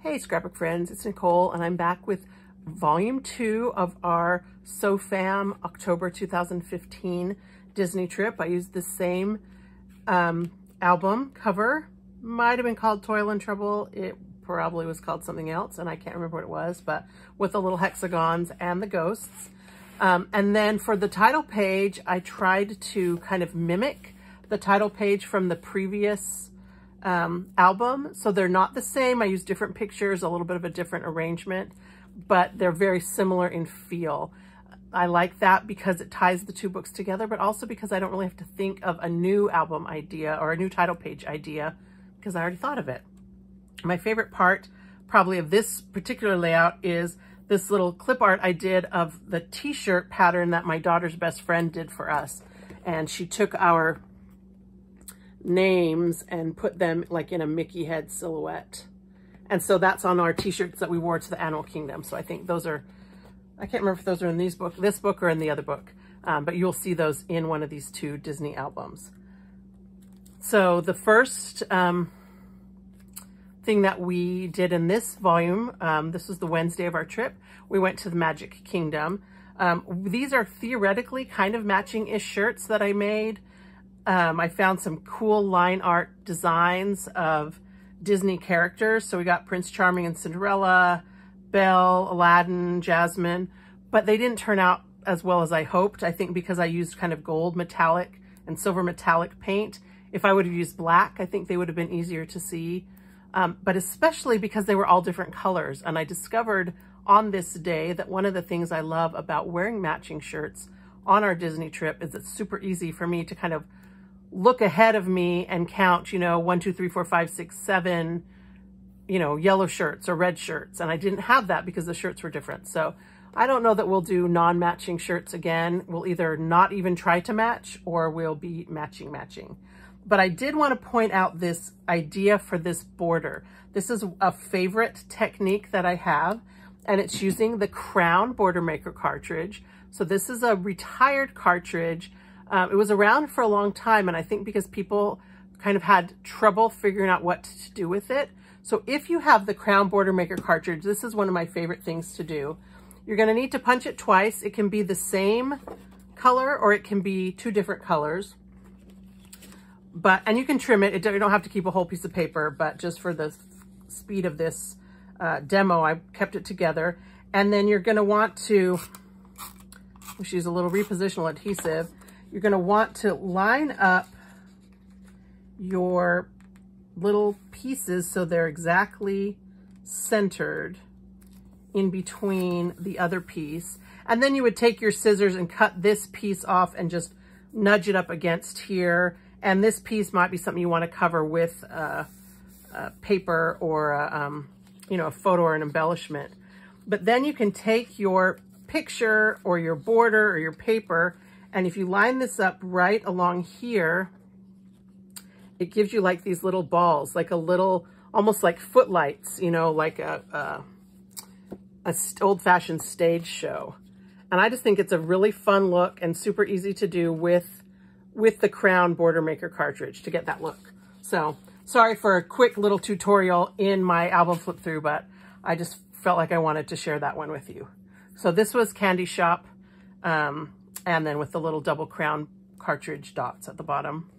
Hey scrapbook friends, it's Nicole and I'm back with volume 2 of our SoFam October 2015 Disney trip. I used the same album cover. Might have been called Toil and Trouble. It probably was called something else and I can't remember what it was, but with the little hexagons and the ghosts. And then for the title page, I tried to kind of mimic the title page from the previous album. So they're not the same. I used different pictures, a little bit of a different arrangement, but they're very similar in feel. I like that because it ties the two books together, but also because I don't really have to think of a new album idea or a new title page idea because I already thought of it. My favorite part probably of this particular layout is this little clip art I did of the t-shirt pattern that my daughter's best friend did for us. And she took our names and put them like in a Mickey head silhouette. And so that's on our t-shirts that we wore to the Animal Kingdom. So I think those are, I can't remember if those are in this book or in the other book, but you'll see those in one of these two Disney albums. So the first thing that we did in this volume, this was the Wednesday of our trip, we went to the Magic Kingdom. These are theoretically kind of matching-ish shirts that I made. I found some cool line art designs of Disney characters. So we got Prince Charming and Cinderella, Belle, Aladdin, Jasmine, but they didn't turn out as well as I hoped. I think because I used kind of gold metallic and silver metallic paint. If I would have used black, I think they would have been easier to see. But especially because they were all different colors. And I discovered on this day that one of the things I love about wearing matching shirts on our Disney trip is it's super easy for me to kind of look ahead of me and count, 1, 2, 3, 4, 5, 6, 7, yellow shirts or red shirts. And I didn't have that because the shirts were different. So I don't know that we'll do non-matching shirts again. We'll either not even try to match or we'll be matching. But I did want to point out this idea for this border. This is a favorite technique that I have, and it's using the Crown Border Maker cartridge. So this is a retired cartridge. It was around for a long time, and I think because people kind of had trouble figuring out what to do with it. So if you have the Crown Border Maker cartridge, this is one of my favorite things to do. You're going to need to punch it twice. It can be the same color or it can be two different colors. And you can trim it. You don't have to keep a whole piece of paper, but just for the speed of this demo, I kept it together. And then you're going to want to, let's use a little repositional adhesive. You're going to want to line up your little pieces so they're exactly centered in between the other piece. And then you would take your scissors and cut this piece off and just nudge it up against here. And this piece might be something you want to cover with paper or a photo or an embellishment. But then you can take your picture or your border or your paper, and if you line this up right along here, it gives you like these little balls, like a little, almost like footlights, like a old-fashioned stage show. And I just think it's a really fun look and super easy to do with the Crown Border Maker cartridge to get that look. So sorry for a quick little tutorial in my album flip through, but I just felt like I wanted to share that one with you. So this was Candy Shop, and then with the little double crown cartridge dots at the bottom.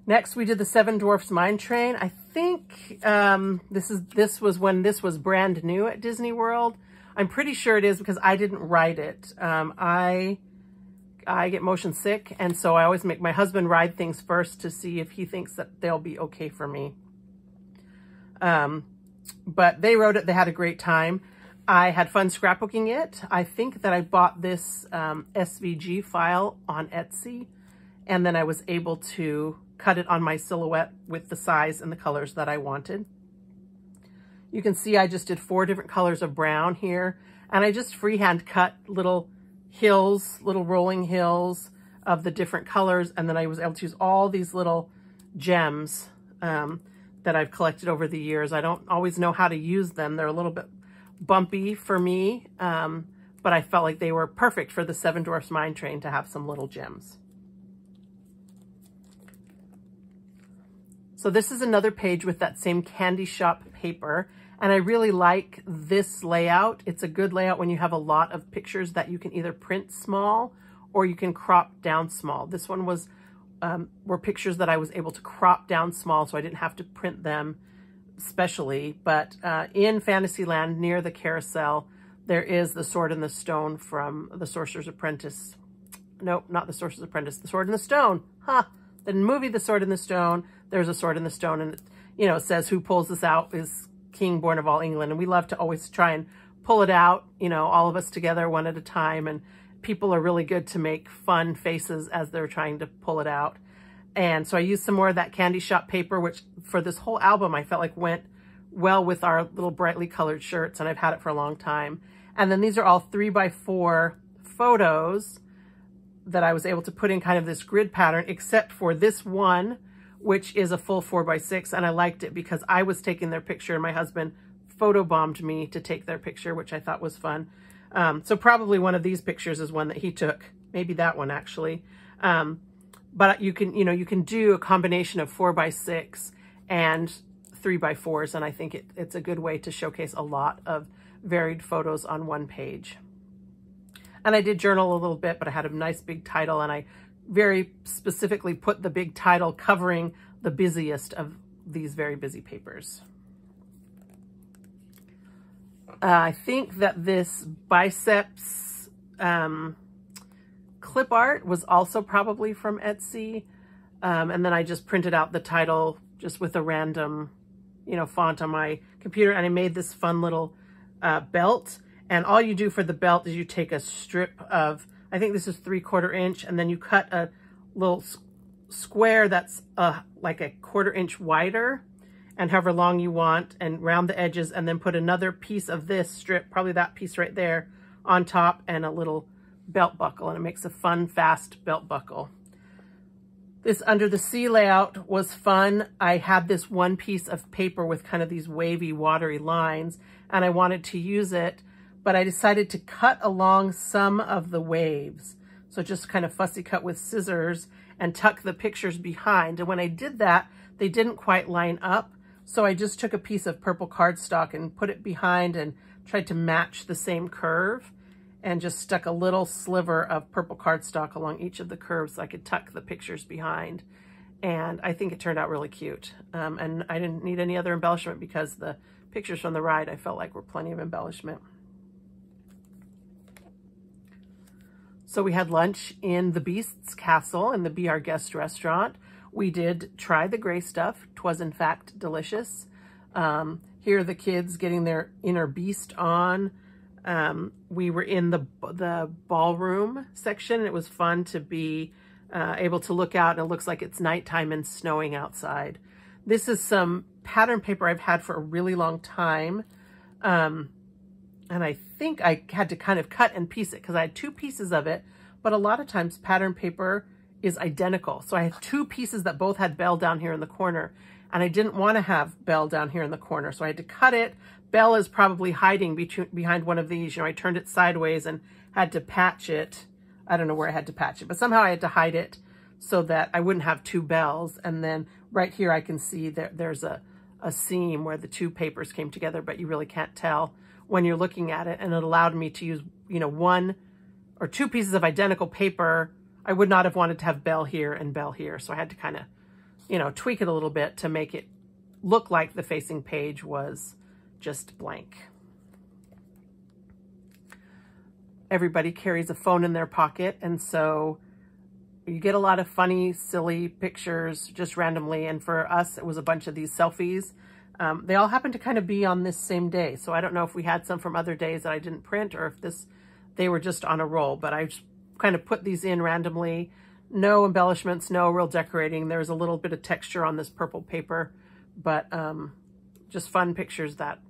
Next, we did the Seven Dwarfs Mine Train. I think this was when this was brand new at Disney World. I'm pretty sure it is because I didn't ride it. I get motion sick, and so I always make my husband ride things first to see if he thinks that they'll be okay for me. But they rode it. They had a great time. I had fun scrapbooking it. I think that I bought this SVG file on Etsy, and then I was able to cut it on my silhouette with the size and the colors that I wanted. You can see I just did 4 different colors of brown here, and I just freehand cut little hills, little rolling hills of the different colors, and then I was able to use all these little gems that I've collected over the years. I don't always know how to use them. They're a little bit bumpy for me, but I felt like they were perfect for the Seven Dwarfs Mine Train to have some little gems. So this is another page with that same candy shop paper. And I really like this layout. It's a good layout when you have a lot of pictures that you can either print small or you can crop down small. This one was were pictures that I was able to crop down small, so I didn't have to print them specially. But in Fantasyland, near the carousel, there is the Sword and the Stone from The Sorcerer's Apprentice. Nope, not The Sorcerer's Apprentice, The Sword and the Stone. Huh. The movie The Sword and the Stone, there's a sword in the stone, and it says who pulls this out is King born of all England. And we love to always try and pull it out, all of us together one at a time. And people are really good to make fun faces as they're trying to pull it out. And so I used some more of that candy shop paper, which for this whole album, I felt like went well with our little brightly colored shirts, and I've had it for a long time. And then these are all 3x4 photos that I was able to put in kind of this grid pattern, except for this one, which is a full 4x6. And I liked it because I was taking their picture and my husband photobombed me to take their picture, which I thought was fun. So probably one of these pictures is one that he took, maybe that one actually. But you can do a combination of 4x6 and 3x4s. And I think it's a good way to showcase a lot of varied photos on one page. And I did journal a little bit, but I had a nice big title, and I very specifically put the big title covering the busiest of these very busy papers. I think that this biceps clip art was also probably from Etsy. And then I just printed out the title just with a random, font on my computer. And I made this fun little belt. And all you do for the belt is you take a strip of, I think this is 3/4 inch, and then you cut a little square that's like a 1/4 inch wider and however long you want, and round the edges, and then put another piece of this strip, probably that piece right there, on top, and a little belt buckle, and it makes a fun, fast belt buckle. This Under the Sea layout was fun. I had this one piece of paper with kind of these wavy, watery lines, and I wanted to use it, but I decided to cut along some of the waves. So just kind of fussy cut with scissors and tuck the pictures behind. And when I did that, they didn't quite line up. So I just took a piece of purple cardstock and put it behind and tried to match the same curve, and just stuck a little sliver of purple cardstock along each of the curves so I could tuck the pictures behind. And I think it turned out really cute. And I didn't need any other embellishment because the pictures from the ride I felt like were plenty of embellishment. So we had lunch in the Beast's Castle in the Be Our Guest restaurant. We did try the gray stuff. 'Twas in fact delicious. Here are the kids getting their inner beast on. We were in the ballroom section. It was fun to be able to look out, and it looks like it's nighttime and snowing outside. This is some pattern paper I've had for a really long time. And I think I had to kind of cut and piece it because I had 2 pieces of it, but a lot of times pattern paper is identical. So I had 2 pieces that both had Belle down here in the corner, and I didn't want to have Belle down here in the corner. So I had to cut it. Belle is probably hiding behind one of these. I turned it sideways and had to patch it. I don't know where I had to patch it, but somehow I had to hide it so that I wouldn't have 2 Belles. And then right here I can see there's a seam where the 2 papers came together, but you really can't tell when you're looking at it. And it allowed me to use, 1 or 2 pieces of identical paper. I would not have wanted to have Belle here and Belle here. So I had to kind of, tweak it a little bit to make it look like the facing page was just blank. Everybody carries a phone in their pocket. And so you get a lot of funny, silly pictures just randomly. And for us, it was a bunch of these selfies. They all happen to kind of be on this same day. So I don't know if we had some from other days that I didn't print or if they were just on a roll, but I just kind of put these in randomly. No embellishments, no real decorating. There's a little bit of texture on this purple paper, but just fun pictures that,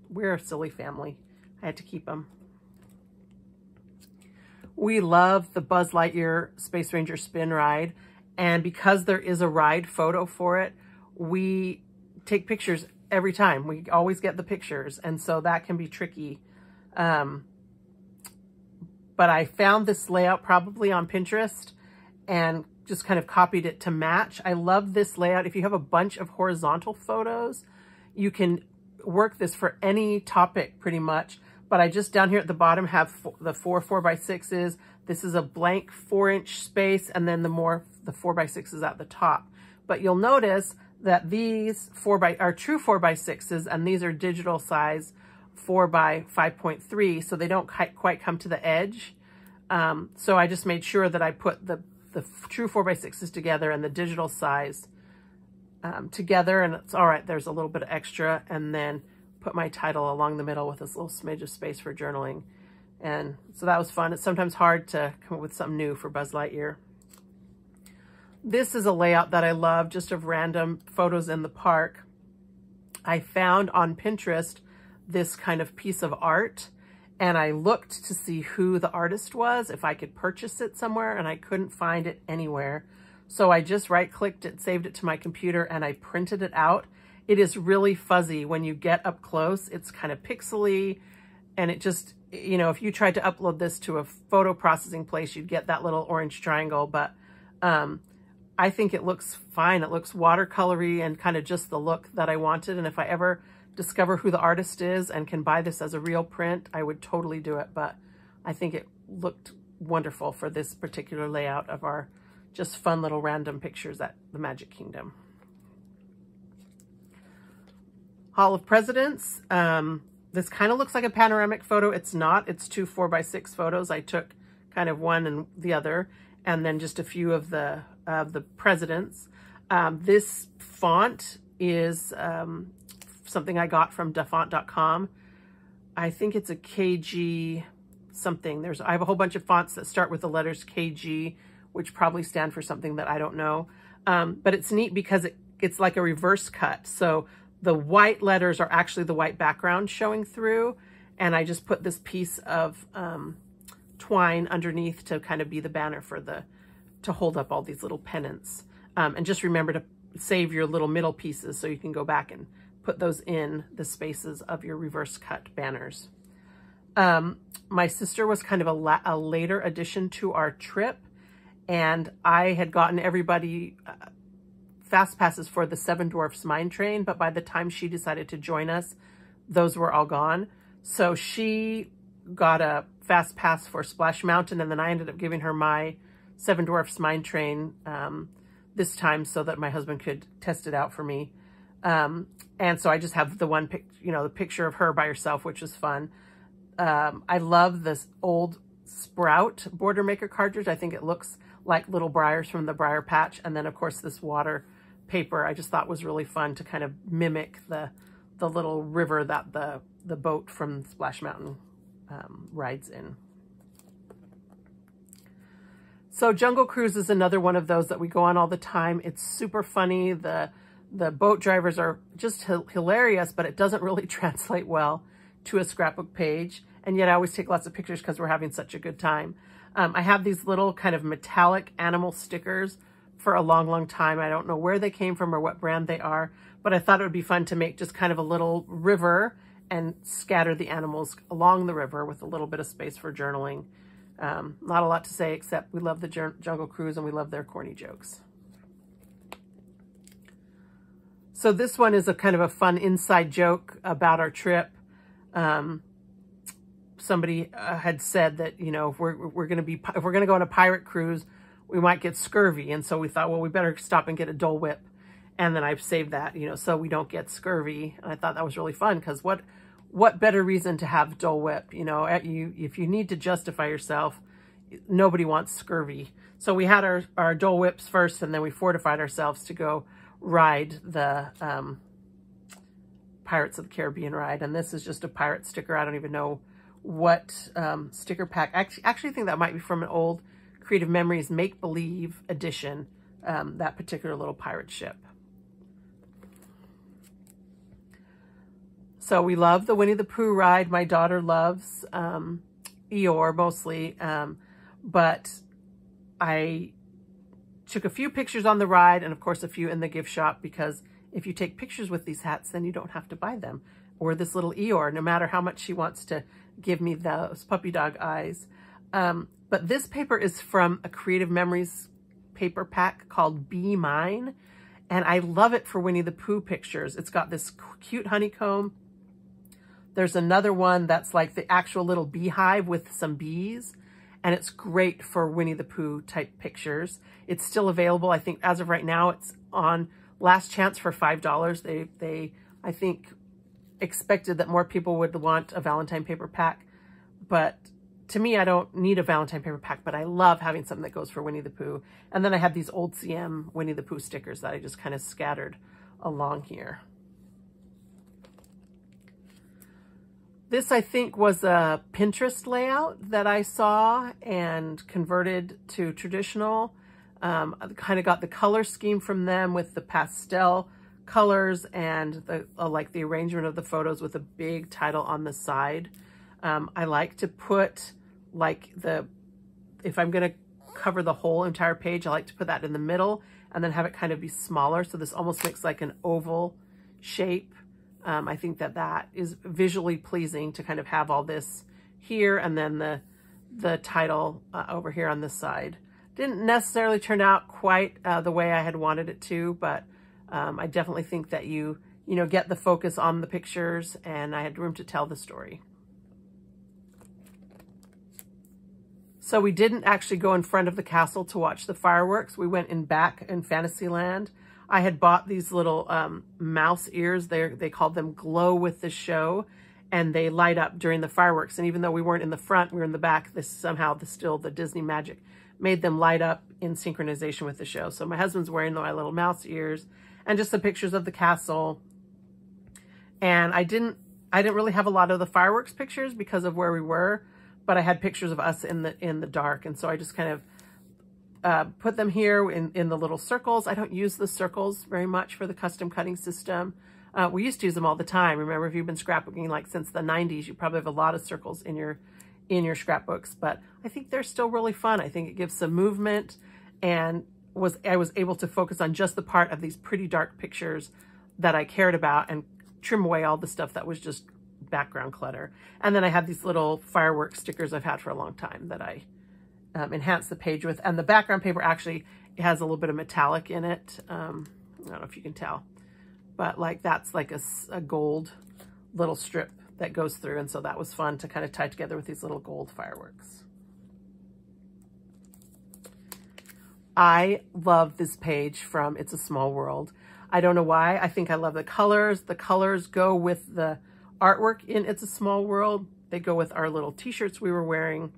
we're a silly family. I had to keep them. We love the Buzz Lightyear Space Ranger spin ride. And because there is a ride photo for it, we take pictures every time. We always get the pictures. And so that can be tricky. But I found this layout probably on Pinterest and just kind of copied it to match. I love this layout. If you have a bunch of horizontal photos, you can work this for any topic pretty much. But I just down here at the bottom have the 4 4x6s. This is a blank 4-inch space, and then the 4x6s at the top. But you'll notice that these are true 4x6s, and these are digital size 4x5.3, so they don't quite come to the edge. So I just made sure that I put the true 4x6s together and the digital size together, and it's all right. There's a little bit of extra, and then put my title along the middle with this little smidge of space for journaling. And so that was fun. It's sometimes hard to come up with something new for Buzz Lightyear. This is a layout that I love, just of random photos in the park. I found on Pinterest this kind of piece of art, and I looked to see who the artist was, if I could purchase it somewhere, and I couldn't find it anywhere. So I just right-clicked it, saved it to my computer, and I printed it out. It is really fuzzy when you get up close. It's kind of pixely, and it just, you know, if you tried to upload this to a photo processing place, you'd get that little orange triangle, but I think it looks fine. It looks watercolory and kind of just the look that I wanted. And if I ever discover who the artist is and can buy this as a real print, I would totally do it. But I think it looked wonderful for this particular layout of our just fun little random pictures at the Magic Kingdom. Hall of Presidents. This kind of looks like a panoramic photo. It's not. It's 2 4x6 photos. I took kind of one and the other, and then just a few of the presidents. This font is something I got from dafont.com. I think it's a KG something. I have a whole bunch of fonts that start with the letters KG, which probably stand for something that I don't know. But it's neat because it's like a reverse cut. So the white letters are actually the white background showing through. And I just put this piece of twine underneath to kind of be the banner for to hold up all these little pennants. And just remember to save your little middle pieces so you can go back and put those in the spaces of your reverse cut banners. My sister was kind of a later addition to our trip, and I had gotten everybody fast passes for the Seven Dwarfs Mine Train, but by the time she decided to join us, those were all gone. So she got a fast pass for Splash Mountain, and then I ended up giving her my Seven Dwarfs Mine Train this time so that my husband could test it out for me. And so I just have the one the picture of her by herself, which is fun. I love this old Sprout Border Maker cartridge. I think it looks like little briars from the Briar Patch. And then of course this water paper I just thought was really fun to kind of mimic the little river that the boat from Splash Mountain rides in. So Jungle Cruise is another one of those that we go on all the time. It's super funny. The boat drivers are just hilarious, but it doesn't really translate well to a scrapbook page. And yet I always take lots of pictures because we're having such a good time. I have these little kind of metallic animal stickers for a long, long time. I don't know where they came from or what brand they are, but I thought it would be fun to make just kind of a little river and scatter the animals along the river with a little bit of space for journaling. Not a lot to say, except we love the Jungle Cruise and we love their corny jokes. So this one is a kind of a fun inside joke about our trip. Somebody had said that, you know, if we're going to go on a pirate cruise, we might get scurvy. And so we thought, well, we better stop and get a Dole Whip. And then I've saved that, you know, so we don't get scurvy. And I thought that was really fun because what better reason to have Dole Whip? You know, if you need to justify yourself, nobody wants scurvy. So we had our Dole Whips first, and then we fortified ourselves to go ride the Pirates of the Caribbean ride. And this is just a pirate sticker. I don't even know what sticker pack. I actually think that might be from an old Creative Memories Make Believe edition, that particular little pirate ship. So we love the Winnie the Pooh ride. My daughter loves Eeyore mostly, but I took a few pictures on the ride and of course a few in the gift shop, because if you take pictures with these hats, then you don't have to buy them. Or this little Eeyore, no matter how much she wants to give me those puppy dog eyes. But this paper is from a Creative Memories paper pack called Be Mine. And I love it for Winnie the Pooh pictures. It's got this cute honeycomb. There's another one that's like the actual little beehive with some bees. And it's great for Winnie the Pooh type pictures. It's still available. I think as of right now, it's on last chance for $5. They I think, expected that more people would want a Valentine paper pack. But to me, I don't need a Valentine paper pack, but I love having something that goes for Winnie the Pooh. And then I have these old CM Winnie the Pooh stickers that I just kind of scattered along here. This, I think, was a Pinterest layout that I saw and converted to traditional. I kind of got the color scheme from them with the pastel colors and the like the arrangement of the photos with a big title on the side. I like to put like if I'm going to cover the whole entire page, I like to put that in the middle and then have it kind of be smaller. So this almost makes like an oval shape. I think that is visually pleasing to kind of have all this here and then the title over here on this side. Didn't necessarily turn out quite the way I had wanted it to, but I definitely think that you get the focus on the pictures and I had room to tell the story. So we didn't actually go in front of the castle to watch the fireworks. We went in back in Fantasyland. I had bought these little mouse ears. They called them Glow with the Show, and they light up during the fireworks. And even though we weren't in the front, we were in the back, the Disney magic made them light up in synchronization with the show. So my husband's wearing my little mouse ears and just some pictures of the castle. And I didn't really have a lot of the fireworks pictures because of where we were, but I had pictures of us in the dark. And so I just kind of put them here in the little circles. I don't use the circles very much for the custom cutting system. We used to use them all the time. Remember, if you've been scrapbooking like since the 90s, you probably have a lot of circles in your scrapbooks, but I think they're still really fun. I think it gives some movement, and I was able to focus on just the part of these pretty dark pictures that I cared about and trim away all the stuff that was just background clutter. And then I have these little fireworks stickers I've had for a long time that I enhance the page with. And the background paper actually has a little bit of metallic in it. I don't know if you can tell, but like that's like a gold little strip that goes through. And so that was fun to kind of tie together with these little gold fireworks. I love this page from It's a Small World. I don't know why. I think I love the colors. The colors go with the artwork in It's a Small World. They go with our little t-shirts we were wearing.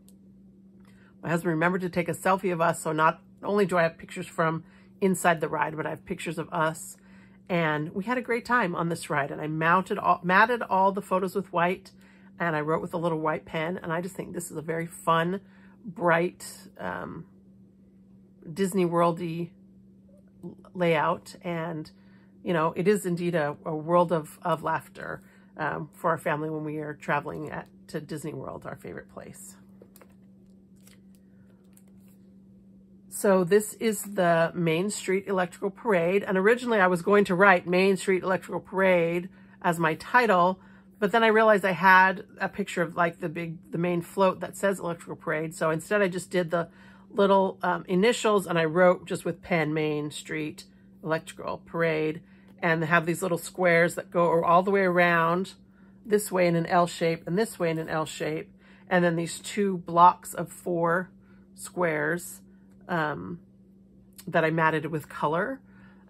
My husband remembered to take a selfie of us. So not only do I have pictures from inside the ride, but I have pictures of us. And we had a great time on this ride. And I matted all the photos with white, and I wrote with a little white pen. And I just think this is a very fun, bright, Disney World-y layout. And, it is indeed a world of laughter for our family when we are traveling to Disney World, our favorite place. So this is the Main Street Electrical Parade. And originally I was going to write Main Street Electrical Parade as my title, but then I realized I had a picture of like the main float that says Electrical Parade. So instead I just did the little initials, and I wrote just with pen, Main Street Electrical Parade, and have these little squares that go all the way around this way in an L shape and this way in an L shape. And then these two blocks of 4 squares that I matted with color.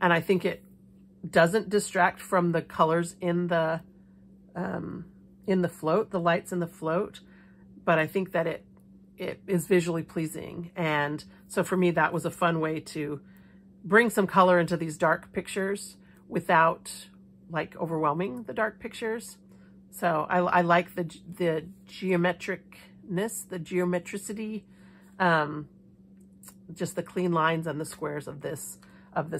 And I think it doesn't distract from the colors in the float, the lights in the float, but I think that it is visually pleasing. And so for me, that was a fun way to bring some color into these dark pictures without like overwhelming the dark pictures. So I like the geometricness, the geometricity, just the clean lines and the squares of this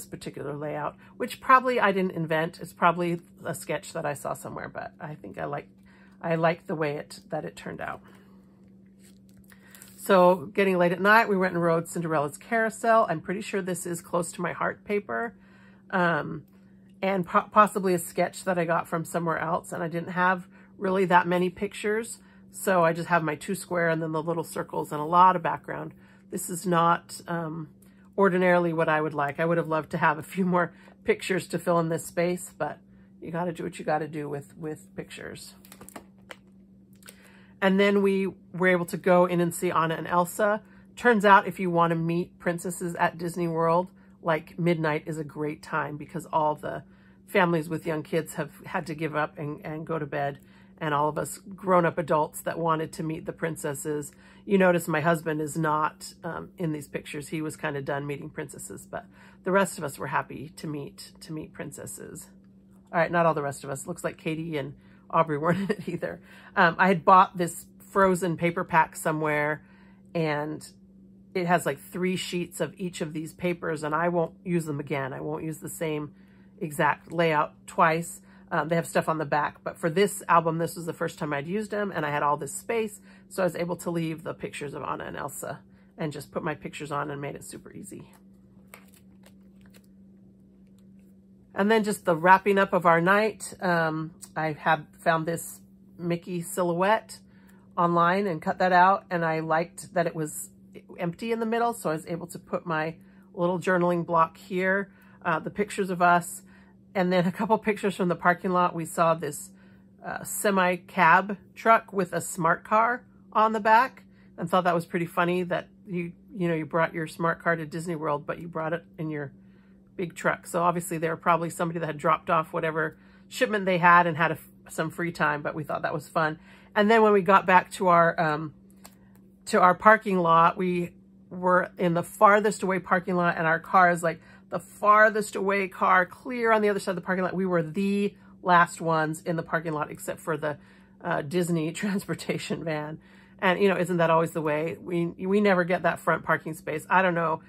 particular layout, which probably I didn't invent. It's probably a sketch that I saw somewhere, but I think I like the way that it turned out. So getting late at night, we went and rode Cinderella's Carousel. I'm pretty sure this is close to my heart paper, and possibly a sketch that I got from somewhere else. And I didn't have really that many pictures, so I just have my 2 square and then the little circles and a lot of background. This is not ordinarily what I would like. I would have loved to have a few more pictures to fill in this space, but you got to do what you got to do with pictures. And then we were able to go in and see Anna and Elsa. Turns out if you want to meet princesses at Disney World, like midnight is a great time because all the families with young kids have had to give up and go to bed. And all of us grown-up adults that wanted to meet the princesses. You notice my husband is not in these pictures. He was kind of done meeting princesses, but the rest of us were happy to meet princesses. All right, not all the rest of us. Looks like Katie and Aubrey weren't in it either. I had bought this frozen paper pack somewhere, and it has like 3 sheets of each of these papers, and I won't use them again. I won't use the same exact layout twice. They have stuff on the back, but for this album, this was the first time I'd used them, and I had all this space, so I was able to leave the pictures of Anna and Elsa and just put my pictures on and made it super easy. And then just the wrapping up of our night, I had found this Mickey silhouette online and cut that out, and I liked that it was empty in the middle, so I was able to put my little journaling block here, the pictures of us. And then a couple pictures from the parking lot. We saw this semi-cab truck with a smart car on the back, and thought that was pretty funny that you brought your smart car to Disney World, but you brought it in your big truck. So obviously they were probably somebody that had dropped off whatever shipment they had and had some free time, but we thought that was fun. And then when we got back to our parking lot, we were in the farthest away parking lot, and our car is like the farthest away car, clear on the other side of the parking lot. We were the last ones in the parking lot except for the Disney transportation van. And, isn't that always the way? We never get that front parking space. I don't know,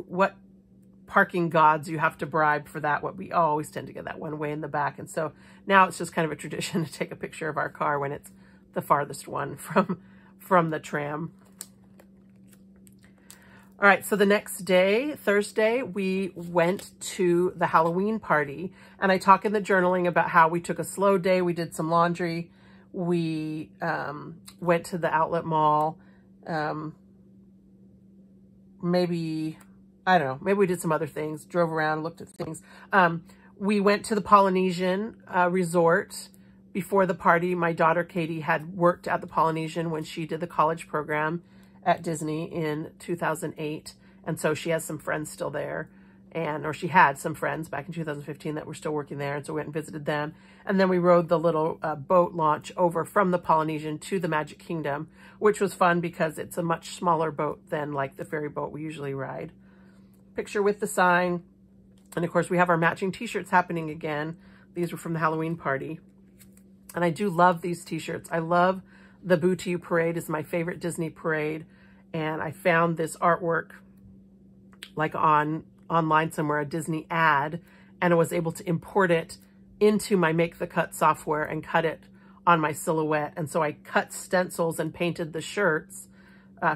what parking gods you have to bribe for that. What we always tend to get that one way in the back. And so now it's just kind of a tradition to take a picture of our car when it's the farthest one from the tram. All right, so the next day, Thursday, we went to the Halloween party, and I talk in the journaling about how we took a slow day. We did some laundry. We went to the outlet mall. Maybe we did some other things, drove around, looked at things. We went to the Polynesian resort before the party. My daughter, Katie, had worked at the Polynesian when she did the college program at Disney in 2008. And so she has some friends still there, or she had some friends back in 2015 that were still working there. And so we went and visited them. And then we rode the little boat launch over from the Polynesian to the Magic Kingdom, which was fun because it's a much smaller boat than like the ferry boat we usually ride. Picture with the sign. And of course we have our matching t-shirts happening again. These were from the Halloween party. And I do love these t-shirts. I love the Boo to You parade. Is my favorite Disney parade. And I found this artwork like online somewhere, a Disney ad, and I was able to import it into my Make the Cut software and cut it on my silhouette. And so I cut stencils and painted the shirts,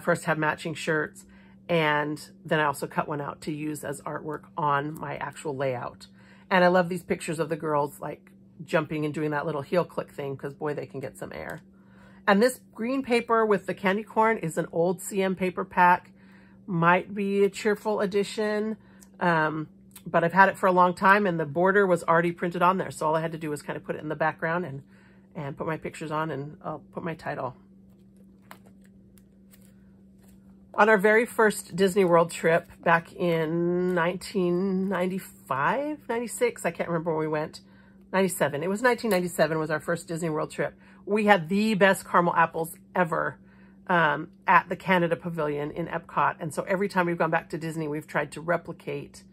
first have matching shirts, and then I also cut one out to use as artwork on my actual layout. And I love these pictures of the girls like jumping and doing that little heel click thing, because boy, they can get some air. And this green paper with the candy corn is an old CM paper pack. Might be a cheerful edition, but I've had it for a long time, and the border was already printed on there. So all I had to do was kind of put it in the background and put my pictures on, and I'll put my title. On our very first Disney World trip back in 1995, 96, I can't remember when we went, 97. It was 1997 was our first Disney World trip. We had the best caramel apples ever at the Canada Pavilion in Epcot. And so every time we've gone back to Disney, we've tried to replicate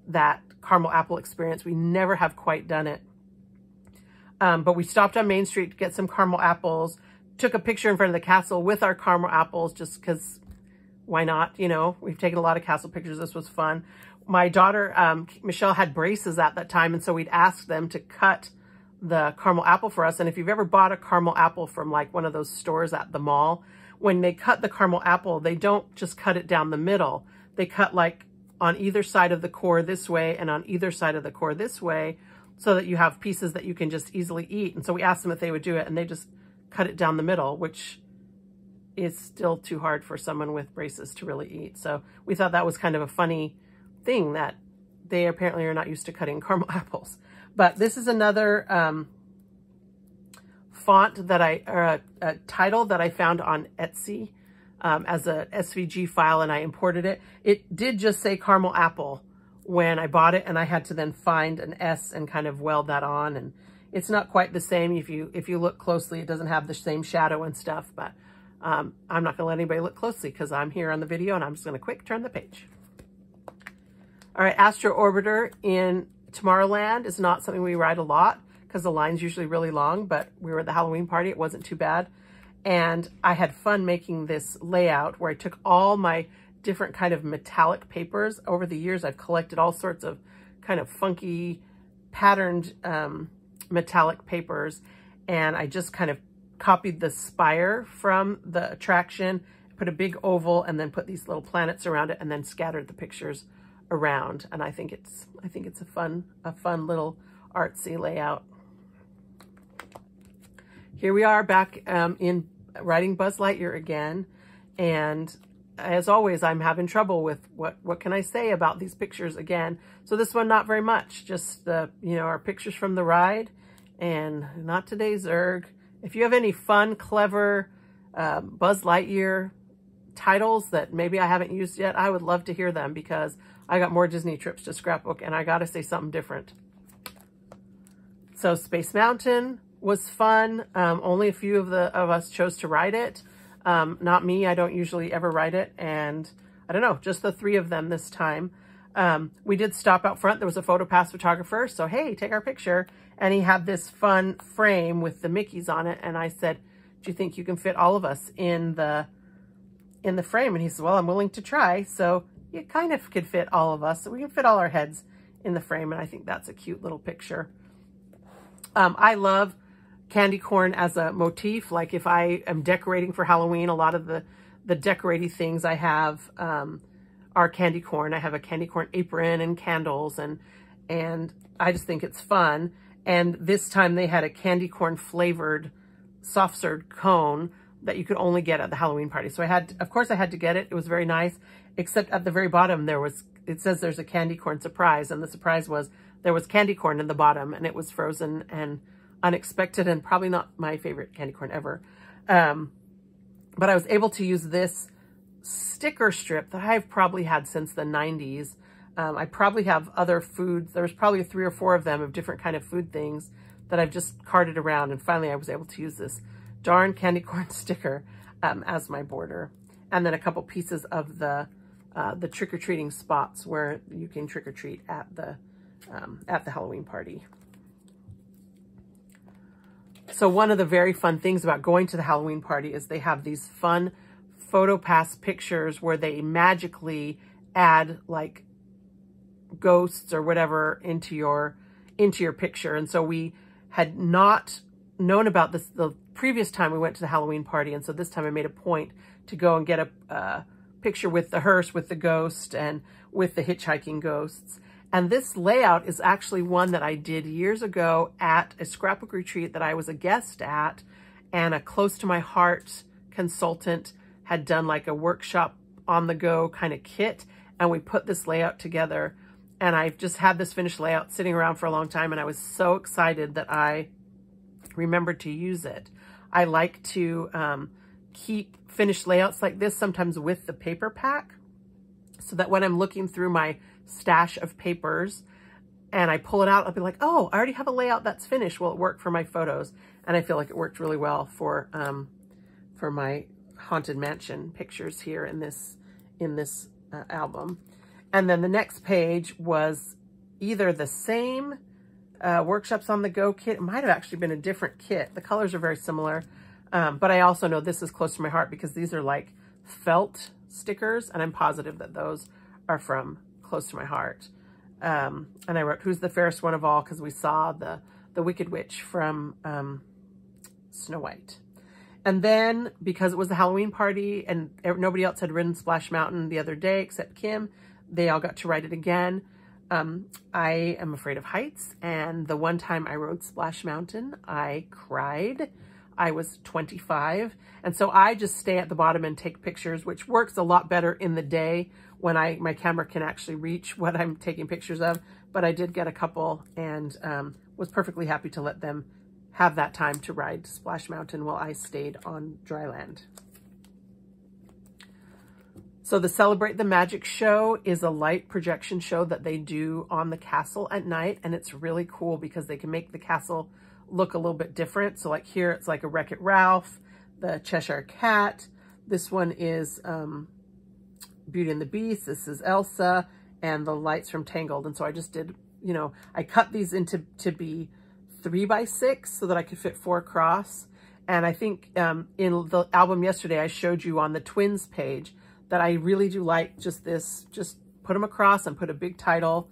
that caramel apple experience. We never have quite done it. But we stopped on Main Street to get some caramel apples, took a picture in front of the castle with our caramel apples just because why not? We've taken a lot of castle pictures. This was fun. My daughter, Michelle, had braces at that time. And so we'd asked them to cut the caramel apple for us. And if you've ever bought a caramel apple from like one of those stores at the mall, when they cut the caramel apple, they don't just cut it down the middle. They cut like on either side of the core this way and on either side of the core this way, so that you have pieces that you can just easily eat. And so we asked them if they would do it, and they just cut it down the middle, which is still too hard for someone with braces to really eat. So we thought that was kind of a funny thing that they apparently are not used to cutting caramel apples. But this is another font that a title that I found on Etsy as a SVG file, and I imported it. It did just say caramel apple when I bought it, and I had to then find an S and kind of weld that on, and it's not quite the same. If you look closely, it doesn't have the same shadow and stuff, but I'm not gonna let anybody look closely because I'm here on the video and I'm just gonna quick turn the page. All right, Astro Orbiter in Tomorrowland is not something we ride a lot because the line's usually really long, but we were at the Halloween party, it wasn't too bad. And I had fun making this layout where I took all my different kind of metallic papers. Over the years, I've collected all sorts of kind of funky patterned metallic papers, and I just kind of copied the spire from the attraction, put a big oval, and then put these little planets around it, and then scattered the pictures around. And I think it's a fun little artsy layout. Here we are back in riding Buzz Lightyear again, and as always, I'm having trouble with what can I say about these pictures again. So this one, not very much, just the, our pictures from the ride, and not today's Zerg. If you have any fun, clever Buzz Lightyear titles that maybe I haven't used yet, I would love to hear them because I got more Disney trips to scrapbook and I gotta say something different. So Space Mountain was fun. Only a few of us chose to ride it. Not me, I don't usually ever ride it, and I don't know, just the 3 of them this time. We did stop out front. There was a PhotoPass photographer, so hey, take our picture. And he had this fun frame with the Mickeys on it, and I said, do you think you can fit all of us in the frame? And he said, well, I'm willing to try. So you kind of could fit all of us, so we can fit all our heads in the frame, and I think that's a cute little picture. I love candy corn as a motif. Like if I am decorating for Halloween, a lot of the decorating things I have are candy corn. I have a candy corn apron and candles, and I just think it's fun. And this time they had a candy corn flavored soft serve cone that you could only get at the Halloween party. So of course I had to get it. It was very nice, except at the very bottom it says there's a candy corn surprise, and the surprise was there was candy corn in the bottom, and it was frozen and unexpected and probably not my favorite candy corn ever. But I was able to use this sticker strip that I've probably had since the 90s. I probably have other foods. There's probably 3 or 4 of them of different kind of food things that I've just carted around. And finally I was able to use this darn candy corn sticker as my border. And then a couple pieces of the trick-or-treating spots where you can trick-or-treat at the Halloween party. So one of the very fun things about going to the Halloween party is they have these fun PhotoPass pictures where they magically add like ghosts or whatever into your picture. And so we had not known about this the previous time we went to the Halloween party, and so this time I made a point to go and get a picture with the hearse, with the ghost, and with the hitchhiking ghosts. And this layout is actually one that I did years ago at a scrapbook retreat that I was a guest at, and a close to my heart consultant had done like a workshop on the go kind of kit, and we put this layout together. And I've just had this finished layout sitting around for a long time, and I was so excited that I remembered to use it. I like to keep finished layouts like this sometimes with the paper pack, so that when I'm looking through my stash of papers and I pull it out, I'll be like, oh, I already have a layout that's finished. Well, it worked for my photos, and I feel like it worked really well for my Haunted Mansion pictures here in this album. And then the next page was either the same Workshops on the Go kit. It might have actually been a different kit. The colors are very similar, but I also know this is close to my heart because these are like felt stickers, and I'm positive that those are from close to my heart. And I wrote, who's the fairest one of all, because we saw the Wicked Witch from Snow White. And then, because it was the Halloween party and nobody else had ridden Splash Mountain the other day except Kim, they all got to ride it again. I am afraid of heights, and the one time I rode Splash Mountain, I cried. I was 25. And so I just stay at the bottom and take pictures, which works a lot better in the day when my camera can actually reach what I'm taking pictures of. But I did get a couple and was perfectly happy to let them have that time to ride Splash Mountain while I stayed on dry land. So the Celebrate the Magic show is a light projection show that they do on the castle at night. And it's really cool because they can make the castle look a little bit different. So like here, it's like a Wreck-It Ralph, the Cheshire Cat. This one is Beauty and the Beast. This is Elsa and the lights from Tangled. And so I just did, you know, I cut these to be 3x6 so that I could fit 4 across. And I think in the album yesterday, I showed you on the twins page that I really do like just this, just put them across and put a big title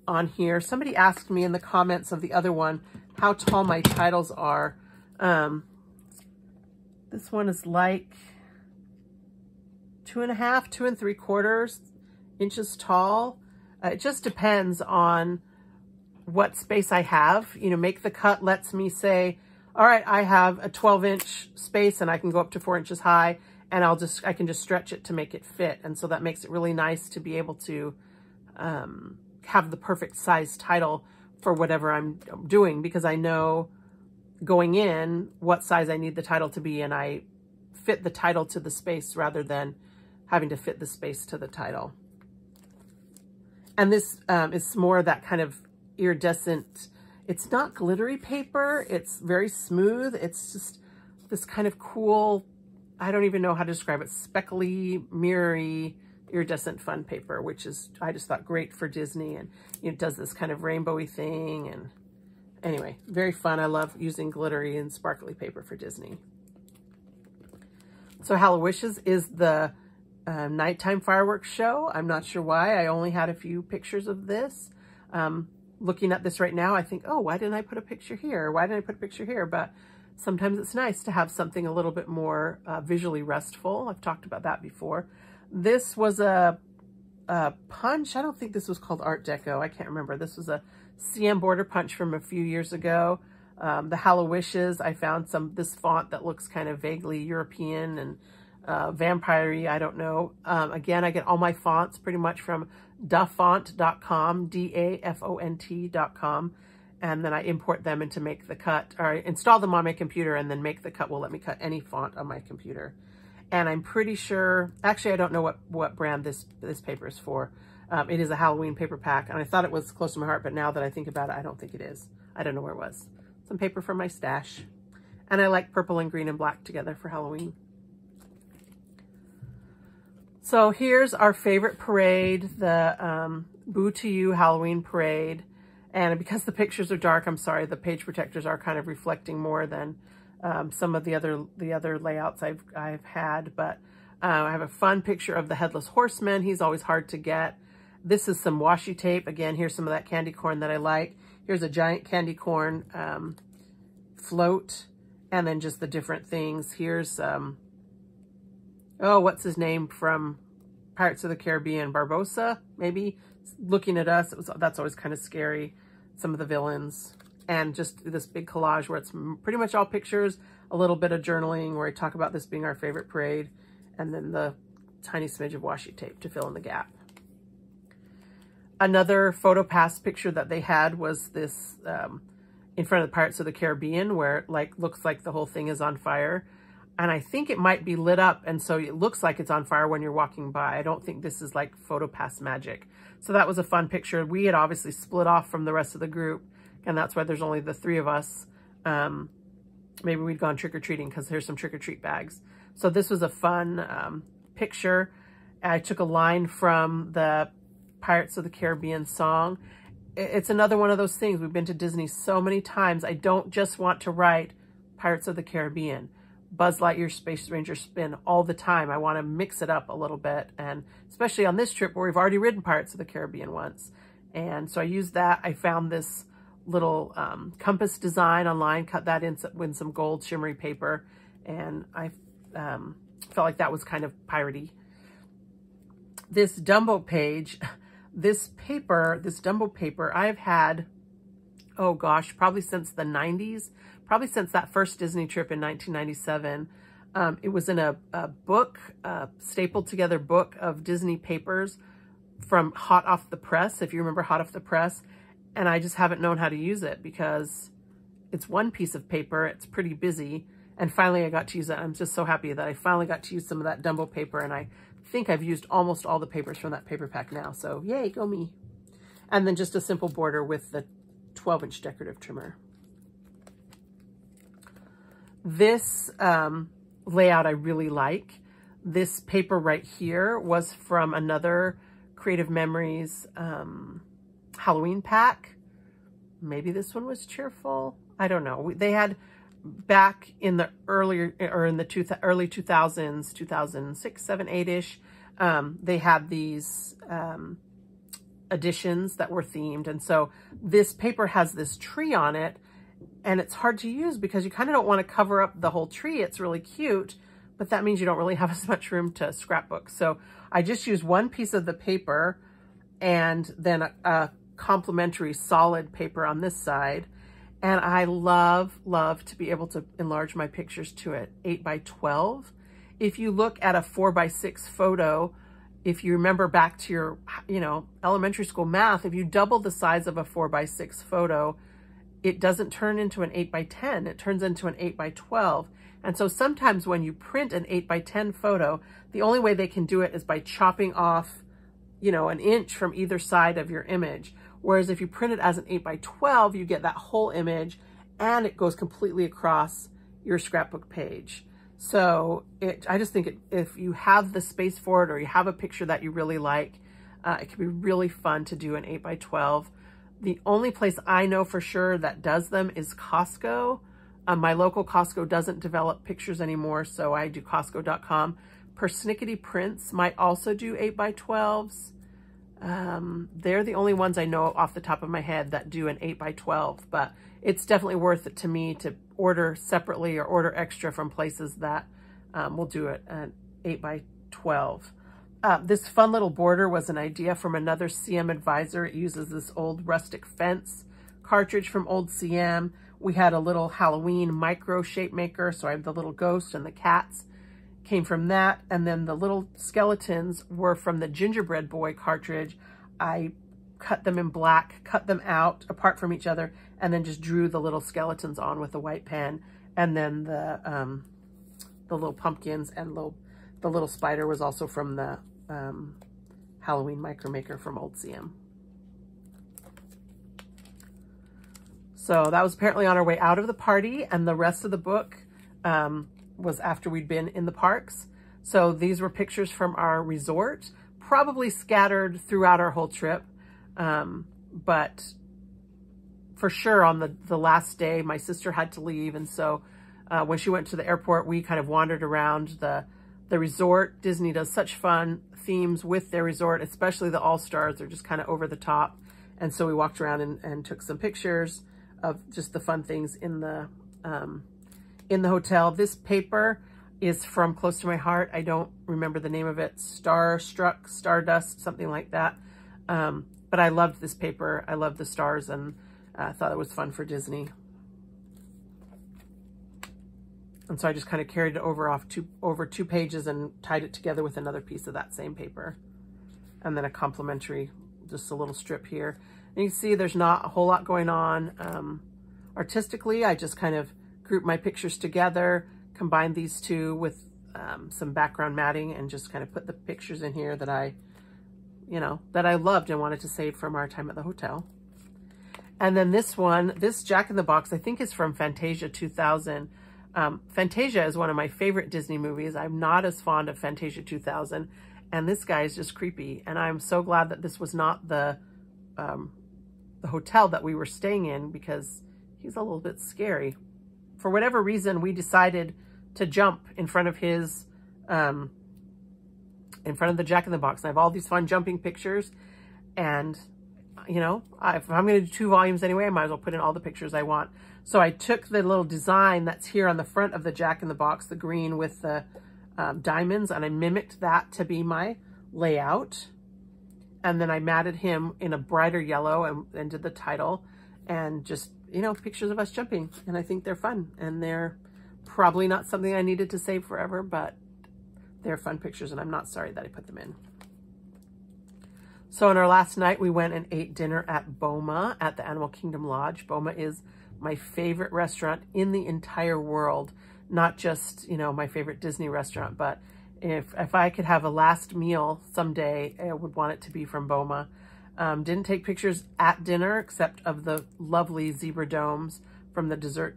on here. Somebody asked me in the comments of the other one how tall my titles are. This one is like 2.5, 2 3/4 inches tall. It just depends on what space I have. You know, Make the Cut lets me say, all right, I have a 12-inch space and I can go up to 4 inches high, and I can just stretch it to make it fit. And so that makes it really nice to be able to have the perfect size title for whatever I'm doing, because I know going in what size I need the title to be, and I fit the title to the space rather than having to fit the space to the title. And this is more that kind of iridescent, it's not glittery paper, it's very smooth. It's just this kind of cool, I don't even know how to describe it, speckly, mirrory, iridescent fun paper, which is, I just thought, great for Disney. And it does this kind of rainbowy thing. And anyway, very fun. I love using glittery and sparkly paper for Disney. So Hallowishes is the nighttime fireworks show. I'm not sure why. I only had a few pictures of this. Looking at this right now, I think, oh, why didn't I put a picture here? Why didn't I put a picture here? But sometimes it's nice to have something a little bit more visually restful. I've talked about that before. This was a punch. I don't think this was called Art Deco. I can't remember. This was a CM border punch from a few years ago. The Hallowishes, I found this font that looks kind of vaguely European and vampire-y, I don't know. Again, I get all my fonts pretty much from dafont.com, DAFONT.com. And then I import them into Make the Cut, or I install them on my computer, and then Make the Cut will let me cut any font on my computer. And I'm pretty sure, actually, I don't know what brand this paper is for. It is a Halloween paper pack, and I thought it was close to my heart, but now that I think about it, I don't think it is. I don't know where it was. Some paper from my stash. And I like purple and green and black together for Halloween. So here's our favorite parade, the Boo to You Halloween Parade. And because the pictures are dark, I'm sorry, the page protectors are kind of reflecting more than some of the other layouts I've had. But I have a fun picture of the Headless Horseman. He's always hard to get. This is some washi tape. Again, here's some of that candy corn that I like. Here's a giant candy corn float, and then just the different things. Here's, oh, what's his name from Pirates of the Caribbean? Barbossa, maybe? Looking at us, that's always kind of scary. Some of the villains, and just this big collage where it's pretty much all pictures, a little bit of journaling where I talk about this being our favorite parade, and then the tiny smidge of washi tape to fill in the gap. Another PhotoPass picture that they had was this in front of the Pirates of the Caribbean, where it looks like the whole thing is on fire. And I think it might be lit up, and so it looks like it's on fire when you're walking by. I don't think this is like PhotoPass magic. So that was a fun picture. We had obviously split off from the rest of the group, and that's why there's only the 3 of us. Maybe we'd gone trick-or-treating because here's some trick-or-treat bags. So this was a fun picture. I took a line from the Pirates of the Caribbean song. It's another one of those things. We've been to Disney so many times. I don't just want to write Pirates of the Caribbean. Buzz Lightyear Space Ranger spin all the time. I want to mix it up a little bit, and especially on this trip where we've already ridden Pirates of the Caribbean once. And so I used that. I found this little compass design online, cut that in with some gold shimmery paper, and I felt like that was kind of piratey. This Dumbo page, this Dumbo paper, I've had oh gosh, probably since the 90s, probably since that first Disney trip in 1997. It was in a book, a stapled together book of Disney papers from hot off the press, if you remember hot off the press. And I just haven't known how to use it because it's one piece of paper. It's pretty busy. And finally I got to use it. I'm just so happy that I finally got to use some of that Dumbo paper. And I think I've used almost all the papers from that paper pack now. So yay, go me. And then just a simple border with the 12-inch decorative trimmer. This layout I really like. This paper right here was from another Creative Memories Halloween pack. Maybe this one was cheerful. I don't know. They had back in the earlier, or in the early 2000s, 2006, 7, 8-ish, they had these editions that were themed. And so this paper has this tree on it, and it's hard to use because you kind of don't want to cover up the whole tree. It's really cute, but that means you don't really have as much room to scrapbook. So I just use one piece of the paper and then a complementary solid paper on this side. And I love to be able to enlarge my pictures to it 8 by 12. If you look at a 4 by 6 photo, if you remember back to your, elementary school math, if you double the size of a 4 by 6 photo, it doesn't turn into an 8 by 10. It turns into an 8 by 12. And so sometimes when you print an 8 by 10 photo, the only way they can do it is by chopping off, an inch from either side of your image. Whereas if you print it as an 8 by 12, you get that whole image and it goes completely across your scrapbook page. So I just think if you have the space for it, or you have a picture that you really like, it can be really fun to do an 8 by 12. The only place I know for sure that does them is Costco. My local Costco doesn't develop pictures anymore, so I do Costco.com. Persnickety Prints might also do 8 by 12s. They're the only ones I know off the top of my head that do an 8 by 12, but it's definitely worth it to me to order separately or order extra from places that will do it at 8 by 12. This fun little border was an idea from another CM advisor. It uses this old rustic fence cartridge from old CM. We had a little Halloween micro shape maker, so I have the little ghost and the cats came from that. And then the little skeletons were from the Gingerbread Boy cartridge. I cut them in black, cut them out apart from each other, and then just drew the little skeletons on with a white pen. And then the little pumpkins and the little spider was also from the Halloween micro maker from old CM. So that was apparently on our way out of the party, and the rest of the book was after we'd been in the parks. So these were pictures from our resort, probably scattered throughout our whole trip. But for sure on the last day, my sister had to leave. And so when she went to the airport, we kind of wandered around the resort. Disney does such fun themes with their resort, especially the All-Stars. They're just kind of over the top. And so we walked around and took some pictures of just the fun things in the hotel. This paper is from close to my heart. I don't remember the name of it. Starstruck, Stardust, something like that. But I loved this paper. I loved the stars, and I thought it was fun for Disney. And so I just kind of carried it over two pages and tied it together with another piece of that same paper. And then a complimentary, just a little strip here. And you can see there's not a whole lot going on. Artistically, I just kind of grouped my pictures together, combined these two with some background matting, and just kind of put the pictures in here that I loved and wanted to save from our time at the hotel. And then this Jack in the Box, I think is from Fantasia 2000. Fantasia is one of my favorite Disney movies. I'm not as fond of Fantasia 2000, and this guy is just creepy. And I'm so glad that this was not the hotel that we were staying in, because he's a little bit scary. For whatever reason, we decided to jump in front of his, in front of the Jack in the Box. And I have all these fun jumping pictures, and if I'm going to do 2 volumes anyway, I might as well put in all the pictures I want. So I took the little design that's here on the front of the Jack in the Box, the green with the diamonds, and I mimicked that to be my layout. And then I matted him in a brighter yellow and did the title. and just, you know, pictures of us jumping. And I think they're fun, and they're probably not something I needed to save forever, but they're fun pictures, and I'm not sorry that I put them in. So on our last night, we went and ate dinner at Boma at the Animal Kingdom Lodge. Boma is my favorite restaurant in the entire world, not just, you know, my favorite Disney restaurant, but if I could have a last meal someday, I would want it to be from Boma. Didn't take pictures at dinner except of the lovely zebra domes from the dessert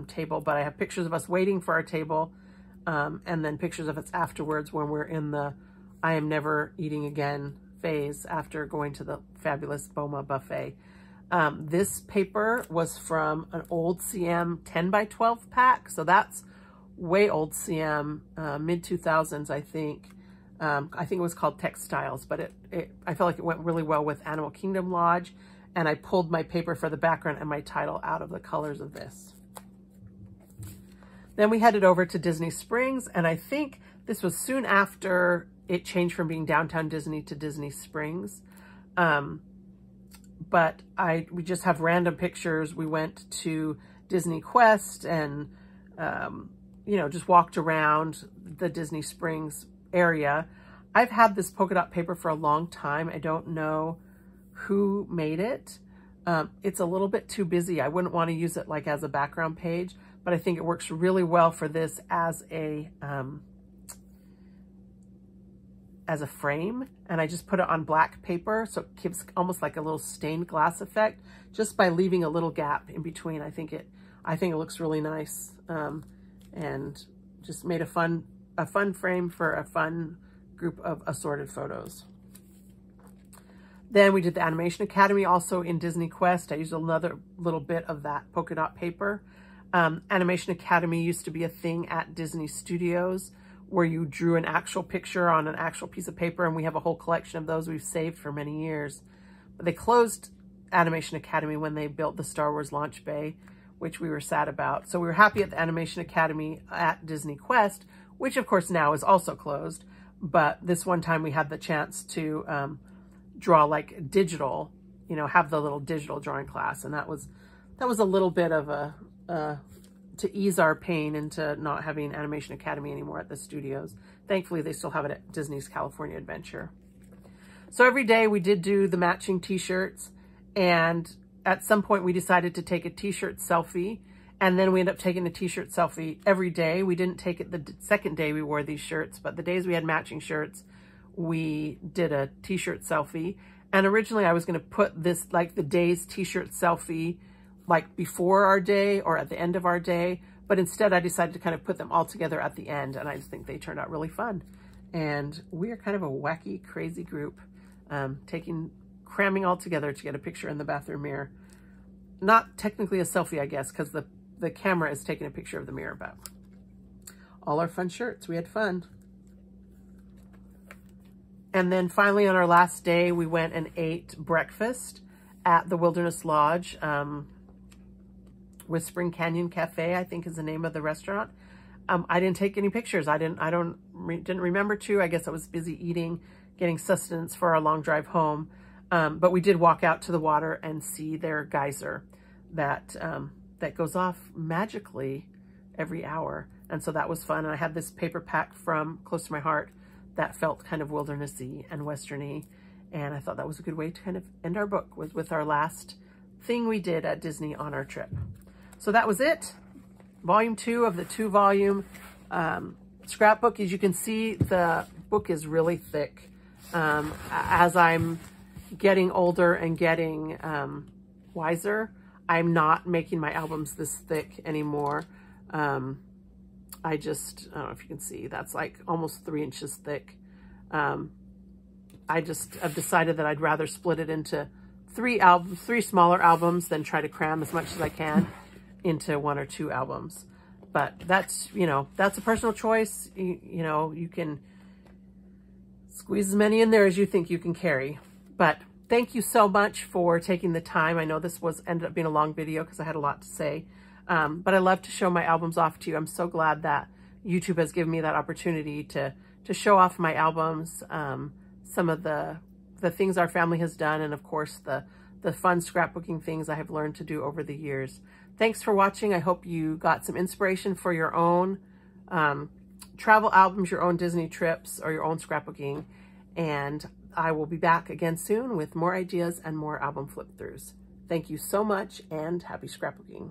table, but I have pictures of us waiting for our table, and then pictures of us afterwards when we're in the I am never eating again phase after going to the fabulous Boma buffet. This paper was from an old CM 10 by 12 pack, so that's way old CM, mid 2000s, I think. I think it was called Textiles, but I felt like it went really well with Animal Kingdom Lodge, and I pulled my paper for the background and my title out of the colors of this. Then we headed over to Disney Springs, and I think this was soon after it changed from being Downtown Disney to Disney Springs. But we just have random pictures. We went to Disney Quest and, you know, just walked around the Disney Springs area. I've had this polka dot paper for a long time. I don't know who made it. It's a little bit too busy. I wouldn't want to use it like as a background page, but I think it works really well for this as a frame. And I just put it on black paper, so it gives almost like a little stained glass effect just by leaving a little gap in between. I think it looks really nice, and just made a fun frame for a fun group of assorted photos. Then we did the Animation Academy also in Disney Quest. I used another little bit of that polka dot paper. Animation Academy used to be a thing at Disney Studios where you drew an actual picture on an actual piece of paper, and we have a whole collection of those we've saved for many years. But they closed Animation Academy when they built the Star Wars launch bay, which we were sad about. So we were happy at the Animation Academy at Disney Quest, which of course now is also closed. But this one time we had the chance to draw like digital, you know, have the little digital drawing class. And that was a little bit of to ease our pain into not having Animation Academy anymore at the studios. Thankfully, they still have it at Disney's California Adventure. So every day we did do the matching t-shirts, and at some point we decided to take a t-shirt selfie, and then we ended up taking a t-shirt selfie every day. We didn't take it the second day we wore these shirts, but the days we had matching shirts, we did a t-shirt selfie. And originally I was going to put this, like the day's t-shirt selfie, like before our day or at the end of our day, but instead I decided to kind of put them all together at the end, and I just think they turned out really fun. And we are kind of a wacky, crazy group, cramming all together to get a picture in the bathroom mirror. Not technically a selfie, I guess, because the camera is taking a picture of the mirror, but all our fun shirts, we had fun. And then finally on our last day, we went and ate breakfast at the Wilderness Lodge. Whispering Canyon Cafe, I think is the name of the restaurant. I didn't take any pictures. Didn't remember to. I guess I was busy eating, getting sustenance for our long drive home. But we did walk out to the water and see their geyser that goes off magically every hour. And so that was fun. And I had this paper pack from Close to My Heart that felt kind of wildernessy and westerny. And I thought that was a good way to kind of end our book with our last thing we did at Disney on our trip. So that was it. Volume 2 of the 2-volume scrapbook. As you can see, the book is really thick. As I'm getting older and getting wiser, I'm not making my albums this thick anymore. I don't know if you can see, that's like almost 3 inches thick. I've decided that I'd rather split it into 3 smaller albums than try to cram as much as I can into 1 or 2 albums. But that's, you know, that's a personal choice. You know, you can squeeze as many in there as you think you can carry. But thank you so much for taking the time. I know this ended up being a long video because I had a lot to say. But I love to show my albums off to you. I'm so glad that YouTube has given me that opportunity to show off my albums, some of the things our family has done, and of course the the fun scrapbooking things I have learned to do over the years. Thanks for watching. I hope you got some inspiration for your own travel albums, your own Disney trips, or your own scrapbooking. And I will be back again soon with more ideas and more album flip-throughs. Thank you so much, and happy scrapbooking.